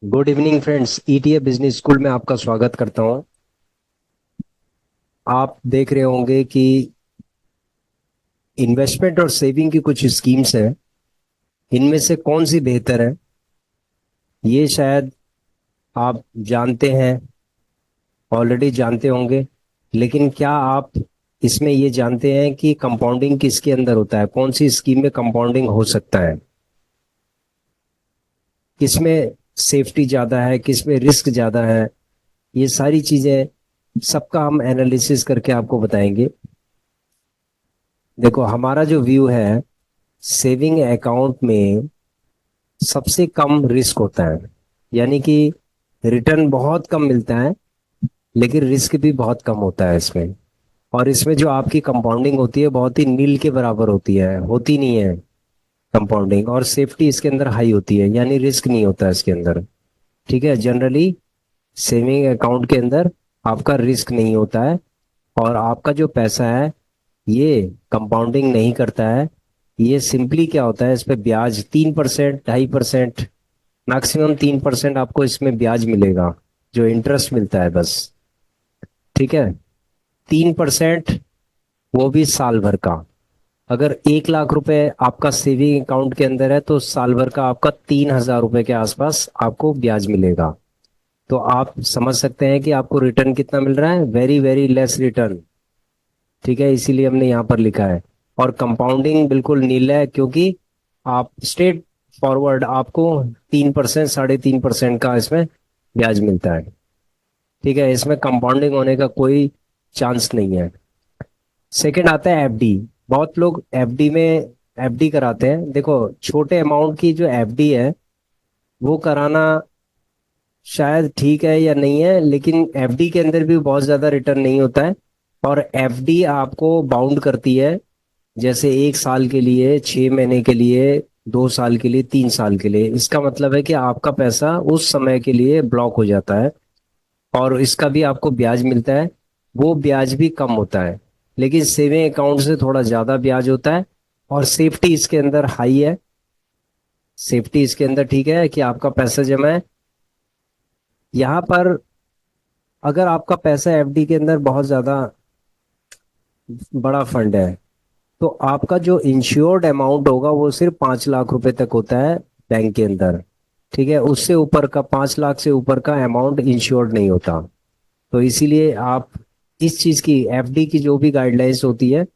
Good evening friends, ETA business school में आपका स्वागत करता हूं। आप देख रहे होंगे कि इन्वेस्टमेंट और सेविंग की कुछ स्कीम्स हैं। इनमें से कौन सी बेहतर है, ये शायद आप जानते हैं, ऑलरेडी जानते होंगे। लेकिन क्या आप इसमें ये जानते हैं कि कंपाउंडिंग किसके अंदर होता है, कौन सी स्कीम में कंपाउंडिंग हो सकता है, किसमें सेफ्टी ज़्यादा है, किसमें रिस्क ज़्यादा है। ये सारी चीज़ें सबका हम एनालिसिस करके आपको बताएंगे। देखो, हमारा जो व्यू है, सेविंग अकाउंट में सबसे कम रिस्क होता है। यानी कि रिटर्न बहुत कम मिलता है, लेकिन रिस्क भी बहुत कम होता है इसमें। और इसमें जो आपकी कंपाउंडिंग होती है बहुत ही नील के बराबर होती है, होती नहीं है कंपाउंडिंग। और सेफ्टी इसके अंदर हाई होती है, यानी रिस्क नहीं होता है इसके अंदर। ठीक है, जनरली सेविंग अकाउंट के अंदर आपका रिस्क नहीं होता है। और आपका जो पैसा है ये कंपाउंडिंग नहीं करता है। ये सिंपली क्या होता है, इस पे ब्याज 3%, 2.5%, मैक्सिमम 3% आपको इसमें ब्याज मिलेगा, जो इंटरेस्ट मिलता है बस। ठीक है, 3%, वो भी साल भर का। अगर 1 लाख रुपए आपका सेविंग अकाउंट के अंदर है तो साल भर का आपका 3,000 रुपए के आसपास आपको ब्याज मिलेगा। तो आप समझ सकते हैं कि आपको रिटर्न कितना मिल रहा है, वेरी वेरी लेस रिटर्न। ठीक है, इसीलिए हमने यहाँ पर लिखा है। और कंपाउंडिंग बिल्कुल नील है, क्योंकि आप स्ट्रेट फॉरवर्ड आपको 3%, 3.5% का इसमें ब्याज मिलता है। ठीक है, इसमें कंपाउंडिंग होने का कोई चांस नहीं है। सेकंड आता है एफडी। बहुत लोग एफडी में एफडी कराते हैं। देखो, छोटे अमाउंट की जो एफडी है वो कराना शायद ठीक है या नहीं है, लेकिन एफडी के अंदर भी बहुत ज्यादा रिटर्न नहीं होता है। और एफडी आपको बाउंड करती है, जैसे 1 साल के लिए, 6 महीने के लिए, 2 साल के लिए, 3 साल के लिए। इसका मतलब है कि आपका पैसा उस समय के लिए ब्लॉक हो जाता है, और इसका भी आपको ब्याज मिलता है। वो ब्याज भी कम होता है, लेकिन सेविंग अकाउंट से थोड़ा ज्यादा ब्याज होता है। और सेफ्टी इसके अंदर हाई है। सेफ्टी इसके अंदर ठीक है कि आपका पैसा जमा है। यहाँ पर अगर आपका पैसा एफडी के अंदर बहुत ज्यादा बड़ा फंड है, तो आपका जो इंश्योर्ड अमाउंट होगा वो सिर्फ 5 लाख रुपए तक होता है बैंक के अंदर। ठीक है, उससे ऊपर का, 5 लाख से ऊपर का अमाउंट इंश्योर्ड नहीं होता। तो इसीलिए आप इस चीज की, एफडी की जो भी गाइडलाइंस होती है,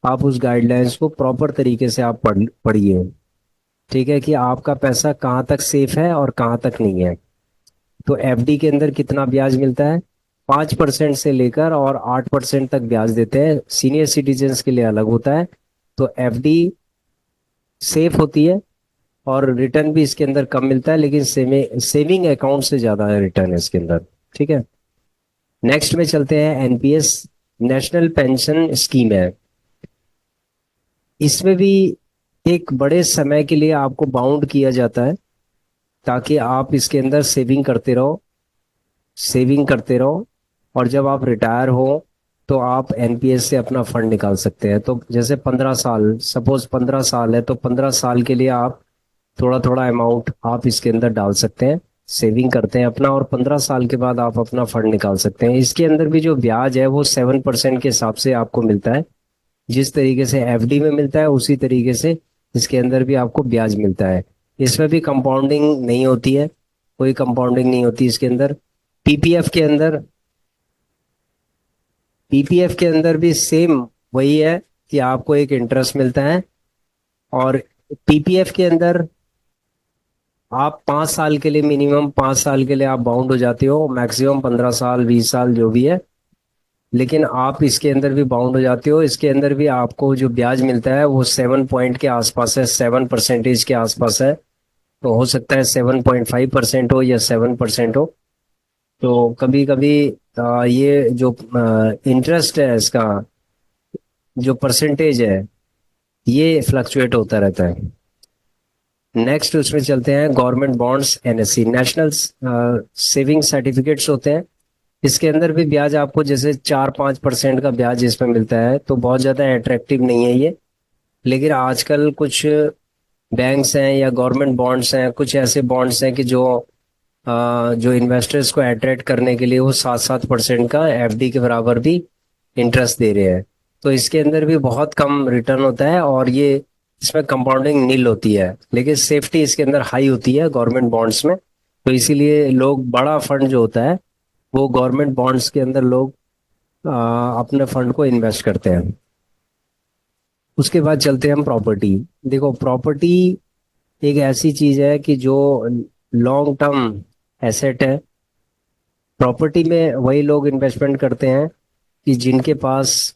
आप उस गाइडलाइंस को प्रॉपर तरीके से आप पढ़िए। ठीक है, कि आपका पैसा कहाँ तक सेफ है और कहाँ तक नहीं है। तो एफडी के अंदर कितना ब्याज मिलता है, 5% से लेकर और 8% तक ब्याज देते हैं। सीनियर सिटीजन्स के लिए अलग होता है। तो एफडी सेफ होती है, और रिटर्न भी इसके अंदर कम मिलता है, लेकिन सेविंग अकाउंट से ज्यादा है रिटर्न है इसके अंदर। ठीक है, नेक्स्ट में चलते हैं। एनपीएस, नेशनल पेंशन स्कीम है। इसमें भी एक बड़े समय के लिए आपको बाउंड किया जाता है, ताकि आप इसके अंदर सेविंग करते रहो, सेविंग करते रहो। और जब आप रिटायर हो तो आप एनपीएस से अपना फंड निकाल सकते हैं। तो जैसे 15 साल, सपोज 15 साल है, तो 15 साल के लिए आप थोड़ा थोड़ा अमाउंट आप इसके अंदर डाल सकते हैं, सेविंग करते हैं अपना, और 15 साल के बाद आप अपना फंड निकाल सकते हैं। इसके अंदर भी जो ब्याज है वो 7% के हिसाब से आपको मिलता है। जिस तरीके से एफडी में मिलता है उसी तरीके से इसके अंदर भी आपको ब्याज मिलता है। इसमें भी कंपाउंडिंग नहीं होती है, कोई कंपाउंडिंग नहीं होती इसके अंदर। पीपीएफ के अंदर, पीपीएफ के अंदर भी सेम वही है कि आपको एक इंटरेस्ट मिलता है। और पीपीएफ के अंदर आप 5 साल के लिए, मिनिमम 5 साल के लिए आप बाउंड हो जाते हो, मैक्सिमम 15 साल, 20 साल जो भी है। लेकिन आप इसके अंदर भी बाउंड हो जाते हो। इसके अंदर भी आपको जो ब्याज मिलता है वो 7 पॉइंट के आसपास है, 7% के आसपास है। तो हो सकता है 7.5% हो या 7% हो। तो कभी कभी ये जो इंटरेस्ट है इसका, जो परसेंटेज है, ये फ्लक्चुएट होता रहता है। नेक्स्ट उसमें चलते हैं, government bonds, NSC, national saving certificates होते हैं। इसके अंदर भी ब्याज आपको जैसे 4-5% का ब्याज इसमें मिलता है, तो बहुत ज़्यादा अट्रैक्टिव नहीं है ये। लेकिन आजकल कुछ बैंक्स हैं या गवर्नमेंट बॉन्ड्स हैं, कुछ ऐसे बॉन्ड्स हैं कि जो जो इन्वेस्टर्स को अट्रैक्ट करने के लिए वो 7-7% का एफडी के बराबर भी इंटरेस्ट दे रहे हैं। तो इसके अंदर भी बहुत कम रिटर्न होता है, और ये इसमें कंपाउंडिंग नील होती है, लेकिन सेफ्टी इसके अंदर हाई होती है गवर्नमेंट बॉन्ड्स में। तो इसीलिए लोग, बड़ा फंड जो होता है वो गवर्नमेंट बॉन्ड्स के अंदर लोग अपने फंड को इन्वेस्ट करते हैं। उसके बाद चलते हैं हम प्रॉपर्टी। देखो, प्रॉपर्टी एक ऐसी चीज है कि जो लॉन्ग टर्म एसेट है। प्रॉपर्टी में वही लोग इन्वेस्टमेंट करते हैं कि जिनके पास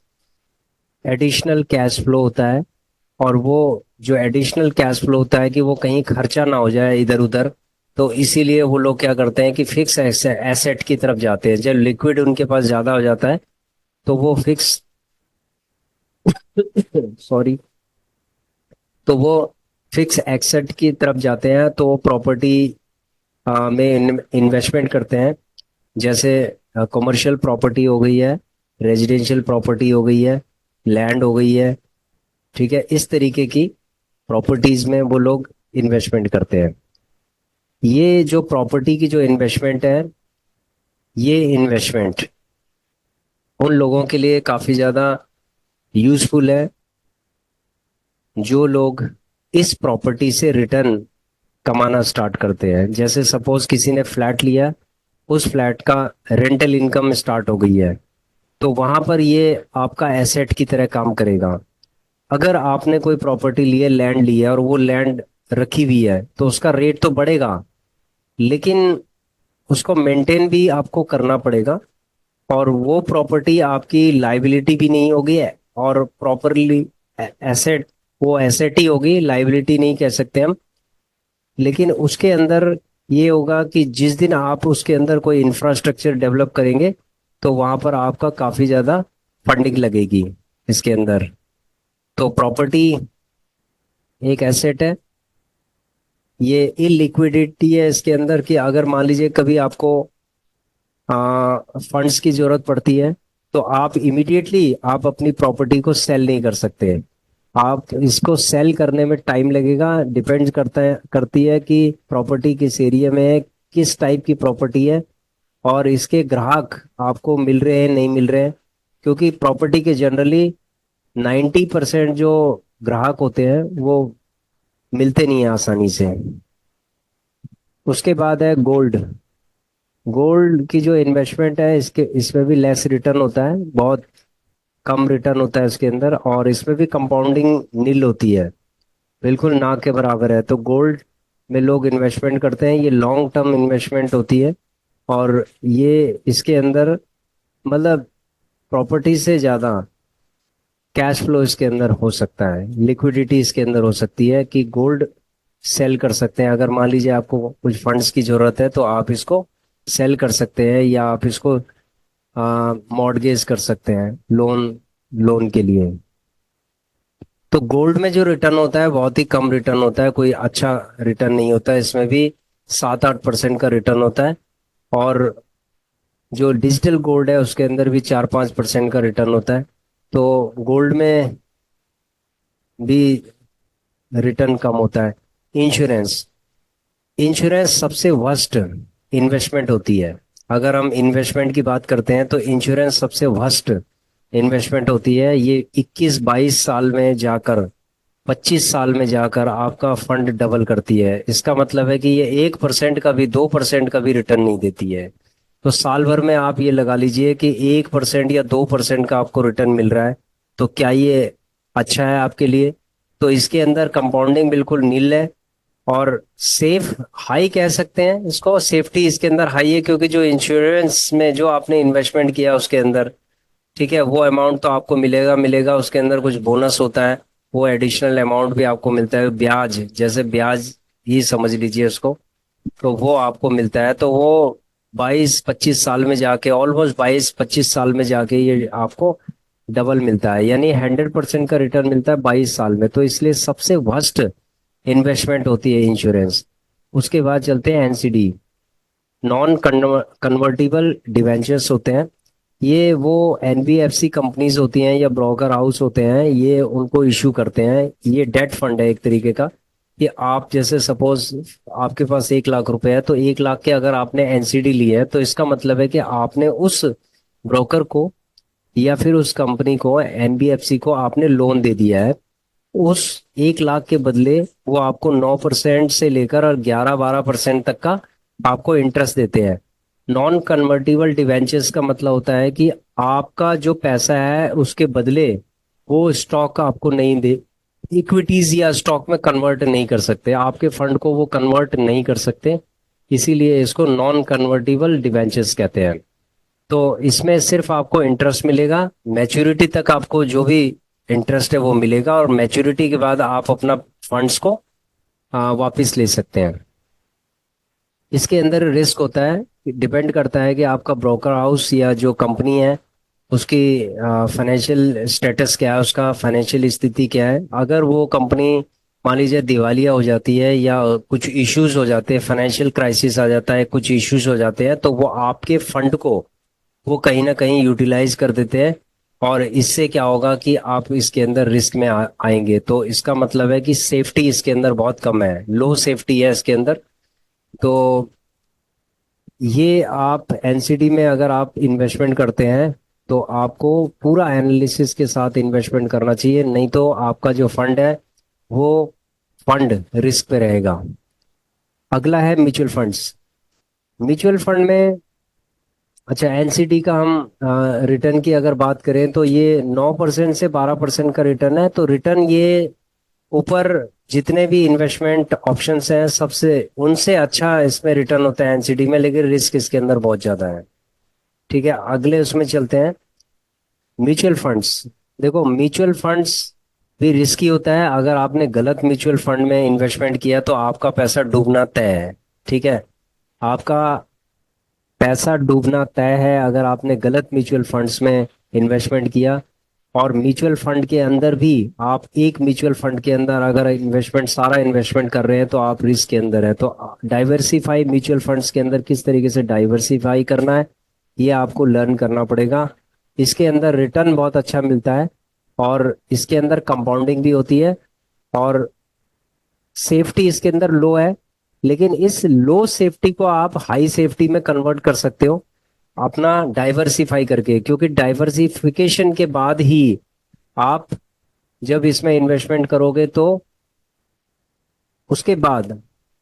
एडिशनल कैश फ्लो होता है, और वो जो एडिशनल कैश फ्लो होता है कि वो कहीं खर्चा ना हो जाए इधर उधर। तो इसीलिए वो लोग क्या करते हैं कि फिक्स एसेट की तरफ जाते हैं। जब लिक्विड उनके पास ज्यादा हो जाता है तो वो फिक्स सॉरी, तो वो फिक्स एसेट की तरफ जाते हैं, तो वो प्रॉपर्टी में इन्वेस्टमेंट करते हैं। जैसे कमर्शियल प्रॉपर्टी हो गई है, रेजिडेंशियल प्रॉपर्टी हो गई है, लैंड हो गई है। ठीक है, इस तरीके की प्रॉपर्टीज में वो लोग इन्वेस्टमेंट करते हैं। ये जो प्रॉपर्टी की जो इन्वेस्टमेंट है, ये इन्वेस्टमेंट उन लोगों के लिए काफी ज्यादा यूजफुल है जो लोग इस प्रॉपर्टी से रिटर्न कमाना स्टार्ट करते हैं। जैसे सपोज किसी ने फ्लैट लिया, उस फ्लैट का रेंटल इनकम स्टार्ट हो गई है, तो वहां पर ये आपका एसेट की तरह काम करेगा। अगर आपने कोई प्रॉपर्टी ली है, लैंड ली है, और वो लैंड रखी हुई है, तो उसका रेट तो बढ़ेगा, लेकिन उसको मेंटेन भी आपको करना पड़ेगा। और वो प्रॉपर्टी आपकी लाइबिलिटी भी नहीं होगी, और प्रॉपरली एसेट, वो एसेट ही होगी, लाइबिलिटी नहीं कह सकते हम। लेकिन उसके अंदर ये होगा कि जिस दिन आप उसके अंदर कोई इंफ्रास्ट्रक्चर डेवलप करेंगे, तो वहां पर आपका काफी ज्यादा फंडिंग लगेगी इसके अंदर। तो प्रॉपर्टी एक एसेट है, ये इलिक्विडिटी है इसके अंदर, कि अगर मान लीजिए कभी आपको फंड्स की जरूरत पड़ती है, तो आप इमीडिएटली आप अपनी प्रॉपर्टी को सेल नहीं कर सकते। आप इसको सेल करने में टाइम लगेगा। डिपेंड करती है कि प्रॉपर्टी किस एरिया में है, किस टाइप की प्रॉपर्टी है, और इसके ग्राहक आपको मिल रहे हैं नहीं मिल रहे हैं। क्योंकि प्रॉपर्टी के जनरली 90% जो ग्राहक होते हैं वो मिलते नहीं है आसानी से। उसके बाद है गोल्ड। गोल्ड की जो इन्वेस्टमेंट है, इसके इसमें भी लेस रिटर्न होता है, बहुत कम रिटर्न होता है इसके अंदर, और इसमें भी कंपाउंडिंग नील होती है, बिल्कुल ना के बराबर है। तो गोल्ड में लोग इन्वेस्टमेंट करते हैं, ये लॉन्ग टर्म इन्वेस्टमेंट होती है। और ये इसके अंदर मतलब प्रॉपर्टी से ज्यादा कैश फ्लो इसके अंदर हो सकता है, लिक्विडिटी इसके अंदर हो सकती है कि गोल्ड सेल कर सकते हैं। अगर मान लीजिए आपको कुछ फंड्स की जरूरत है, तो आप इसको सेल कर सकते हैं, या आप इसको मॉर्टगेज कर सकते हैं, लोन लोन के लिए। तो गोल्ड में जो रिटर्न होता है बहुत ही कम रिटर्न होता है, कोई अच्छा रिटर्न नहीं होता है। इसमें भी 7-8% का रिटर्न होता है। और जो डिजिटल गोल्ड है उसके अंदर भी 4-5% का रिटर्न होता है। तो गोल्ड में भी रिटर्न कम होता है। इंश्योरेंस, इंश्योरेंस सबसे वर्स्ट इन्वेस्टमेंट होती है। अगर हम इन्वेस्टमेंट की बात करते हैं, तो इंश्योरेंस सबसे वर्स्ट इन्वेस्टमेंट होती है। ये 21-22 साल में जाकर, 25 साल में जाकर आपका फंड डबल करती है। इसका मतलब है कि ये 1% का भी, 2% का भी रिटर्न नहीं देती है। तो साल भर में आप ये लगा लीजिए कि 1% या 2% का आपको रिटर्न मिल रहा है, तो क्या ये अच्छा है आपके लिए? तो इसके अंदर कंपाउंडिंग बिल्कुल नील है। और सेफ हाई कह सकते हैं इसको, सेफ्टी इसके अंदर हाई है, क्योंकि जो इंश्योरेंस में जो आपने इन्वेस्टमेंट किया उसके अंदर, ठीक है, वो अमाउंट तो आपको मिलेगा मिलेगा। उसके अंदर कुछ बोनस होता है, वो एडिशनल अमाउंट भी आपको मिलता है, ब्याज, जैसे ब्याज ही समझ लीजिए उसको। तो वो आपको मिलता है, तो वो 22-25 साल में जाके, ऑलमोस्ट 22-25 साल में जाके ये आपको डबल मिलता है, यानी 100% का रिटर्न मिलता है 22 साल में। तो इसलिए सबसे वर्स्ट इन्वेस्टमेंट होती है इंश्योरेंस। उसके बाद चलते हैं एनसीडी, नॉन कन्वर्टिबल डिवेंचर्स होते हैं। ये वो एनबीएफसी कंपनीज होती हैं या ब्रोकर हाउस होते हैं, ये उनको इशू करते हैं। ये डेट फंड है एक तरीके का। कि आप जैसे सपोज आपके पास 1 लाख रुपए है, तो 1 लाख के अगर आपने एनसीडी ली है तो इसका मतलब है कि आपने उस ब्रोकर को या फिर उस कंपनी को, एनबीएफसी को आपने लोन दे दिया है। उस 1 लाख के बदले वो आपको 9% से लेकर और 11-12% तक का आपको इंटरेस्ट देते हैं। नॉन कन्वर्टिबल डिवेंचर्स का मतलब होता है कि आपका जो पैसा है उसके बदले वो स्टॉक आपको नहीं दे, इक्विटीज या स्टॉक में कन्वर्ट नहीं कर सकते, आपके फंड को वो कन्वर्ट नहीं कर सकते। इसीलिए इसको नॉन कन्वर्टिबल डिवेंचर्स कहते हैं। तो इसमें सिर्फ आपको इंटरेस्ट मिलेगा, मैच्योरिटी तक आपको जो भी इंटरेस्ट है वो मिलेगा, और मैच्योरिटी के बाद आप अपना फंड्स को वापस ले सकते हैं। इसके अंदर रिस्क होता है, डिपेंड करता है कि आपका ब्रोकर हाउस या जो कंपनी है उसकी फाइनेंशियल स्टेटस क्या है, उसका फाइनेंशियल स्थिति क्या है। अगर वो कंपनी मान लीजिए दिवालिया हो जाती है या कुछ इश्यूज हो जाते हैं, फाइनेंशियल क्राइसिस आ जाता है, कुछ इश्यूज हो जाते हैं, तो वो आपके फंड को वो कहीं ना कहीं यूटिलाइज कर देते हैं। और इससे क्या होगा कि आप इसके अंदर रिस्क में आएंगे। तो इसका मतलब है कि सेफ्टी इसके अंदर बहुत कम है, लो सेफ्टी है इसके अंदर। तो ये आप एनसीडी में अगर आप इन्वेस्टमेंट करते हैं तो आपको पूरा एनालिसिस के साथ इन्वेस्टमेंट करना चाहिए, नहीं तो आपका जो फंड है वो फंड रिस्क पे रहेगा। अगला है म्यूचुअल फंड्स। म्यूचुअल फंड में, अच्छा, एनसीडी का हम रिटर्न की अगर बात करें तो ये 9% से 12% का रिटर्न है। तो रिटर्न ये ऊपर जितने भी इन्वेस्टमेंट ऑप्शंस हैं सबसे उनसे अच्छा इसमें रिटर्न होता है एनसीडी में, लेकिन रिस्क इसके अंदर बहुत ज्यादा है। ठीक है, अगले उसमें चलते हैं, म्यूचुअल फंड्स। देखो म्यूचुअल फंड्स भी रिस्की होता है। अगर आपने गलत म्यूचुअल फंड में इन्वेस्टमेंट किया तो आपका पैसा डूबना तय है। ठीक है, आपका पैसा डूबना तय है अगर आपने गलत म्यूचुअल फंड्स में इन्वेस्टमेंट किया। और म्यूचुअल फंड के अंदर भी आप एक म्यूचुअल फंड के अंदर अगर इन्वेस्टमेंट सारा इन्वेस्टमेंट कर रहे हैं तो आप रिस्क के अंदर है। तो डाइवर्सिफाई म्यूचुअल फंड्स के अंदर किस तरीके से डाइवर्सिफाई करना है ये आपको लर्न करना पड़ेगा। इसके अंदर रिटर्न बहुत अच्छा मिलता है और इसके अंदर कंपाउंडिंग भी होती है, और सेफ्टी इसके अंदर लो है। लेकिन इस लो सेफ्टी को आप हाई सेफ्टी में कन्वर्ट कर सकते हो अपना डाइवर्सिफाई करके, क्योंकि डाइवर्सिफिकेशन के बाद ही आप जब इसमें इन्वेस्टमेंट करोगे तो उसके बाद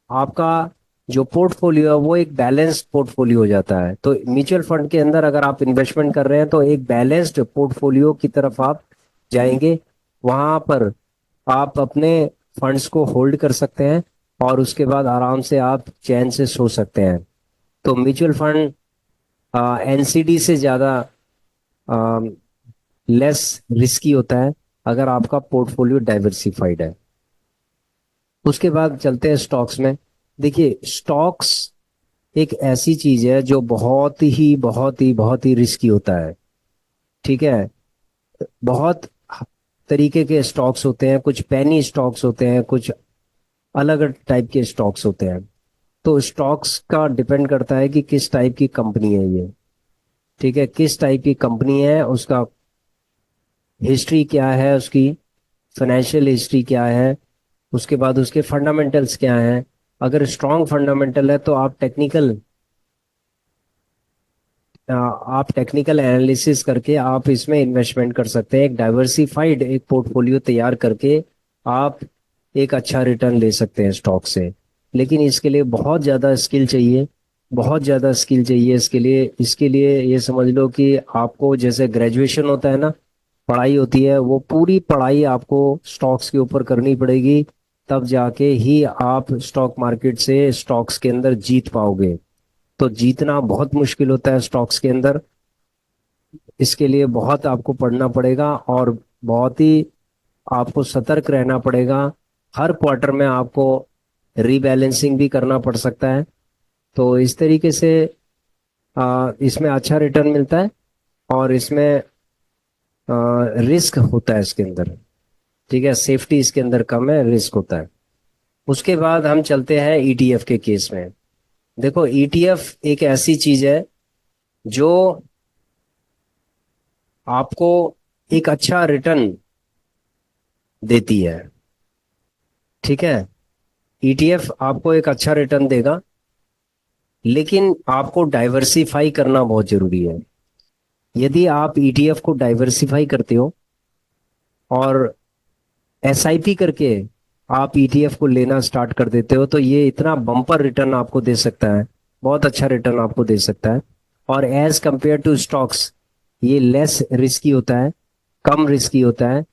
आपका जो पोर्टफोलियो है वो एक बैलेंस्ड पोर्टफोलियो हो जाता है। तो म्यूचुअल फंड के अंदर अगर आप इन्वेस्टमेंट कर रहे हैं तो एक बैलेंस्ड पोर्टफोलियो की तरफ आप जाएंगे। वहां पर आप अपने फंड्स को होल्ड कर सकते हैं और उसके बाद आराम से आप चैन से सो सकते हैं। तो म्यूचुअल फंड एनसीडी से ज़्यादा लेस रिस्की होता है अगर आपका पोर्टफोलियो डाइवर्सिफाइड है। उसके बाद चलते हैं स्टॉक्स में। देखिए स्टॉक्स एक ऐसी चीज है जो बहुत ही रिस्की होता है। ठीक है, बहुत तरीके के स्टॉक्स होते हैं, कुछ पेनी स्टॉक्स होते हैं, कुछ अलग टाइप के स्टॉक्स होते हैं। तो स्टॉक्स का डिपेंड करता है कि किस टाइप की कंपनी है ये। ठीक है, किस टाइप की कंपनी है, उसका हिस्ट्री क्या है, उसकी फाइनेंशियल हिस्ट्री क्या है, उसके बाद उसके फंडामेंटल्स क्या हैं। अगर स्ट्रॉन्ग फंडामेंटल है तो आप टेक्निकल एनालिसिस करके आप इसमें इन्वेस्टमेंट कर सकते हैं। एक डाइवर्सिफाइड एक पोर्टफोलियो तैयार करके आप एक अच्छा रिटर्न ले सकते हैं स्टॉक से। लेकिन इसके लिए बहुत ज़्यादा स्किल चाहिए, बहुत ज़्यादा स्किल चाहिए इसके लिए ये समझ लो कि आपको जैसे ग्रेजुएशन होता है ना, पढ़ाई होती है, वो पूरी पढ़ाई आपको स्टॉक्स के ऊपर करनी पड़ेगी। तब जाके ही आप स्टॉक मार्केट से स्टॉक्स के अंदर जीत पाओगे। तो जीतना बहुत मुश्किल होता है स्टॉक्स के अंदर। इसके लिए बहुत आपको पढ़ना पड़ेगा और बहुत ही आपको सतर्क रहना पड़ेगा। हर क्वार्टर में आपको रीबैलेंसिंग भी करना पड़ सकता है। तो इस तरीके से इसमें अच्छा रिटर्न मिलता है और इसमें रिस्क होता है इसके अंदर। ठीक है, सेफ्टी इसके अंदर कम है, रिस्क होता है। उसके बाद हम चलते हैं ईटीएफ के केस में। देखो ईटीएफ एक ऐसी चीज है जो आपको एक अच्छा रिटर्न देती है। ठीक है, ईटीएफ आपको एक अच्छा रिटर्न देगा, लेकिन आपको डाइवर्सिफाई करना बहुत जरूरी है। यदि आप ईटीएफ को डाइवर्सिफाई करते हो और एसआईपी करके आप ईटीएफ को लेना स्टार्ट कर देते हो, तो ये इतना बम्पर रिटर्न आपको दे सकता है, बहुत अच्छा रिटर्न आपको दे सकता है। और एज कंपेयर टू स्टॉक्स ये लेस रिस्की होता है, कम रिस्की होता है।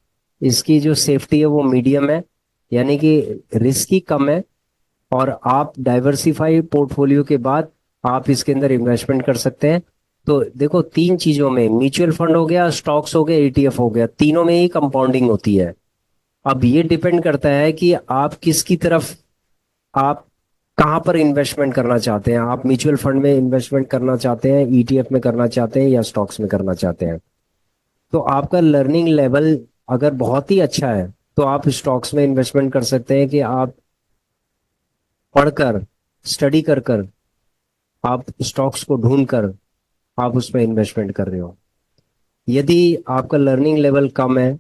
इसकी जो सेफ्टी है वो मीडियम है, यानी कि रिस्की कम है। और आप डाइवर्सिफाई पोर्टफोलियो के बाद आप इसके अंदर इन्वेस्टमेंट कर सकते हैं। तो देखो, तीन चीजों में, म्यूचुअल फंड हो गया, स्टॉक्स हो गया, ईटीएफ हो गया, तीनों में ही कंपाउंडिंग होती है। अब ये डिपेंड करता है कि आप किसकी तरफ, आप कहाँ पर इन्वेस्टमेंट करना चाहते हैं। आप म्यूचुअल फंड में इन्वेस्टमेंट करना चाहते हैं, ईटीएफ में करना चाहते हैं, या स्टॉक्स में करना चाहते हैं। तो आपका लर्निंग लेवल अगर बहुत ही अच्छा है तो आप स्टॉक्स में इन्वेस्टमेंट कर सकते हैं, कि आप पढ़कर, स्टडी कर कर आप स्टॉक्स को ढूंढ कर आप उसमें इन्वेस्टमेंट कर रहे हो। यदि आपका लर्निंग लेवल कम है,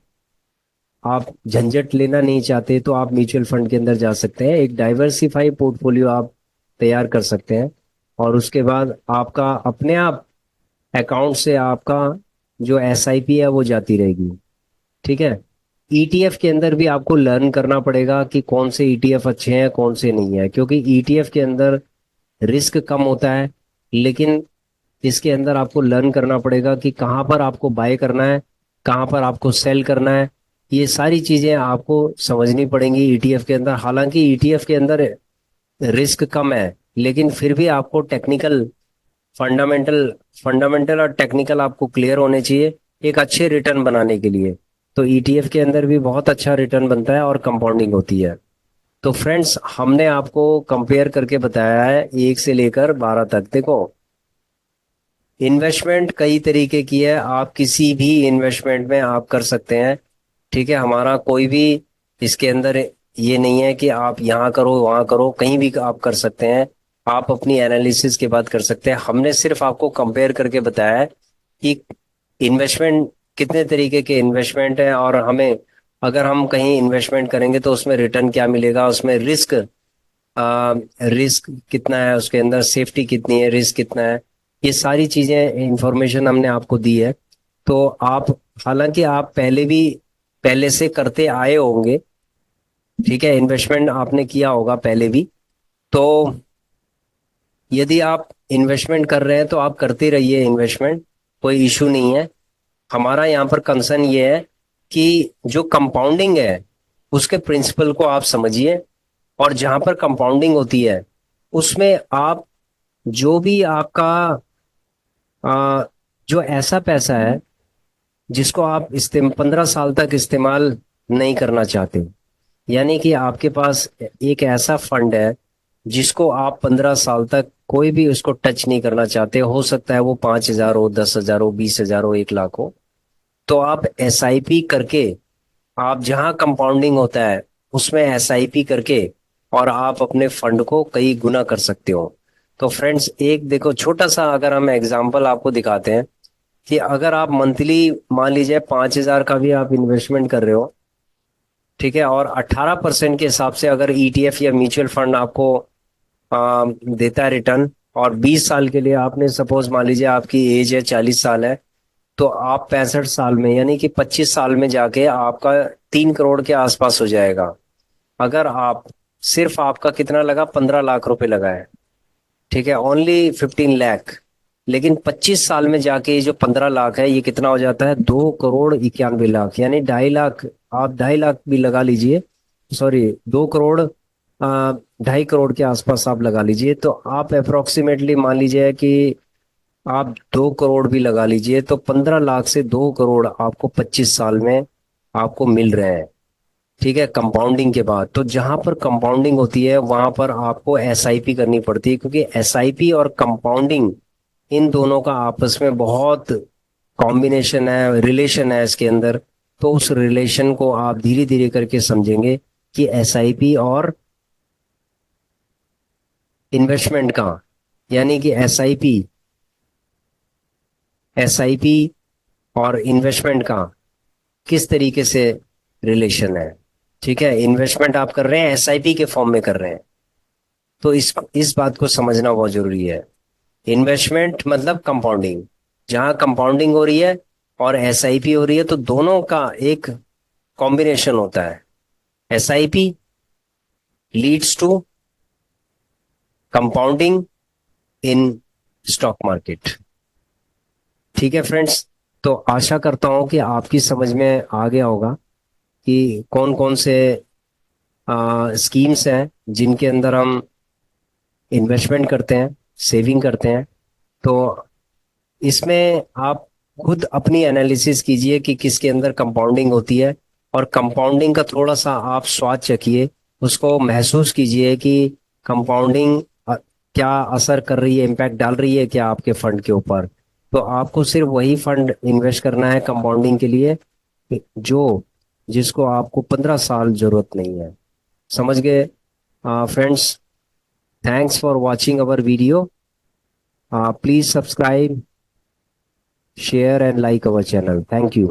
आप झंझट लेना नहीं चाहते, तो आप म्यूचुअल फंड के अंदर जा सकते हैं, एक डाइवर्सिफाई पोर्टफोलियो आप तैयार कर सकते हैं। और उसके बाद आपका अपने आप अकाउंट से आपका जो एसआईपी है वो जाती रहेगी। ठीक है। ईटीएफ के अंदर भी आपको लर्न करना पड़ेगा कि कौन से ईटीएफ अच्छे हैं, कौन से नहीं है, क्योंकि ईटीएफ के अंदर रिस्क कम होता है, लेकिन इसके अंदर आपको लर्न करना पड़ेगा कि कहाँ पर आपको बाय करना है, कहाँ पर आपको सेल करना है। ये सारी चीजें आपको समझनी पड़ेंगी ईटीएफ के अंदर। हालांकि ईटीएफ के अंदर रिस्क कम है, लेकिन फिर भी आपको टेक्निकल, फंडामेंटल फंडामेंटल और टेक्निकल आपको क्लियर होने चाहिए एक अच्छे रिटर्न बनाने के लिए। तो ईटीएफ के अंदर भी बहुत अच्छा रिटर्न बनता है और कंपाउंडिंग होती है। तो फ्रेंड्स, हमने आपको कंपेयर करके बताया है 1 से लेकर 12 तक। देखो, इन्वेस्टमेंट कई तरीके की है, आप किसी भी इन्वेस्टमेंट में आप कर सकते हैं। ठीक है, हमारा कोई भी इसके अंदर ये नहीं है कि आप यहाँ करो वहाँ करो, कहीं भी आप कर सकते हैं। आप अपनी एनालिसिस के बाद कर सकते हैं। हमने सिर्फ आपको कंपेयर करके बताया है कि इन्वेस्टमेंट, कितने तरीके के इन्वेस्टमेंट है, और हमें अगर हम कहीं इन्वेस्टमेंट करेंगे तो उसमें रिटर्न क्या मिलेगा, उसमें रिस्क, रिस्क कितना है, उसके अंदर सेफ्टी कितनी है, रिस्क कितना है, ये सारी चीजें इंफॉर्मेशन हमने आपको दी है। तो आप, हालांकि आप पहले भी, पहले से करते आए होंगे, ठीक है, इन्वेस्टमेंट आपने किया होगा पहले भी। तो यदि आप इन्वेस्टमेंट कर रहे हैं तो आप करते रहिए इन्वेस्टमेंट, कोई इशू नहीं है। हमारा यहाँ पर कंसर्न ये है कि जो कंपाउंडिंग है उसके प्रिंसिपल को आप समझिए, और जहां पर कंपाउंडिंग होती है उसमें आप, जो भी आपका आ, जो ऐसा पैसा है जिसको आप 15 साल तक इस्तेमाल नहीं करना चाहते, यानी कि आपके पास एक ऐसा फंड है जिसको आप 15 साल तक कोई भी उसको टच नहीं करना चाहते, हो सकता है वो 5,000 हो, 10,000 हो, 20,000 हो, 1 लाख हो, तो आप एसआईपी करके, आप जहां कंपाउंडिंग होता है उसमें एसआईपी करके और आप अपने फंड को कई गुना कर सकते हो। तो फ्रेंड्स, एक देखो छोटा सा अगर हम एग्जांपल आपको दिखाते हैं, कि अगर आप मंथली, मान लीजिए 5,000 का भी आप इन्वेस्टमेंट कर रहे हो, ठीक है, और 18% के हिसाब से अगर ईटीएफ या म्यूचुअल फंड आपको देता है रिटर्न, और 20 साल के लिए आपने, सपोज मान लीजिए आपकी एज है 40 साल है, तो आप 65 साल में, यानी कि 25 साल में जाके आपका 3 करोड़ के आसपास हो जाएगा। अगर आप, सिर्फ आपका कितना लगा, 15 लाख रुपए लगा है, ठीक है, ओनली 15 लाख। लेकिन 25 साल में जाके ये जो 15 लाख है, ये कितना हो जाता है, 2 करोड़ 91 लाख, यानी 2.5 लाख, आप 2.5 लाख भी लगा लीजिए, सॉरी, 2 करोड़ 2.5 करोड़ के आसपास आप लगा लीजिए, तो आप अप्रोक्सीमेटली मान लीजिए कि आप 2 करोड़ भी लगा लीजिए, तो 15 लाख से 2 करोड़ आपको 25 साल में आपको मिल रहे हैं। ठीक है, कंपाउंडिंग के बाद। तो जहां पर कंपाउंडिंग होती है वहां पर आपको एसआईपी करनी पड़ती है, क्योंकि एसआईपी और कंपाउंडिंग, इन दोनों का आपस में बहुत कॉम्बिनेशन है, रिलेशन है इसके अंदर। तो उस रिलेशन को आप धीरे धीरे करके समझेंगे कि एसआईपी और इन्वेस्टमेंट का, यानी कि एसआईपी एसआईपी और इन्वेस्टमेंट का किस तरीके से रिलेशन है। ठीक है, इन्वेस्टमेंट आप कर रहे हैं एसआईपी के फॉर्म में कर रहे हैं, तो इस बात को समझना बहुत जरूरी है। इन्वेस्टमेंट मतलब कंपाउंडिंग, जहां कंपाउंडिंग हो रही है और एसआईपी हो रही है, तो दोनों का एक कॉम्बिनेशन होता है। SIP leads to compounding in stock market. ठीक है फ्रेंड्स, तो आशा करता हूं कि आपकी समझ में आ गया होगा कि कौन कौन से स्कीम्स हैं जिनके अंदर हम इन्वेस्टमेंट करते हैं, सेविंग करते हैं। तो इसमें आप खुद अपनी एनालिसिस कीजिए कि किसके अंदर कंपाउंडिंग होती है, और कंपाउंडिंग का थोड़ा सा आप स्वाद चखिए, उसको महसूस कीजिए कि कंपाउंडिंग क्या असर कर रही है, इम्पैक्ट डाल रही है क्या आपके फंड के ऊपर। तो आपको सिर्फ वही फंड इन्वेस्ट करना है कंपाउंडिंग के लिए जो जिसको आपको 15 साल जरूरत नहीं है। समझ गए friends? Thanks for watching our video. Please subscribe, share and like our channel. Thank you.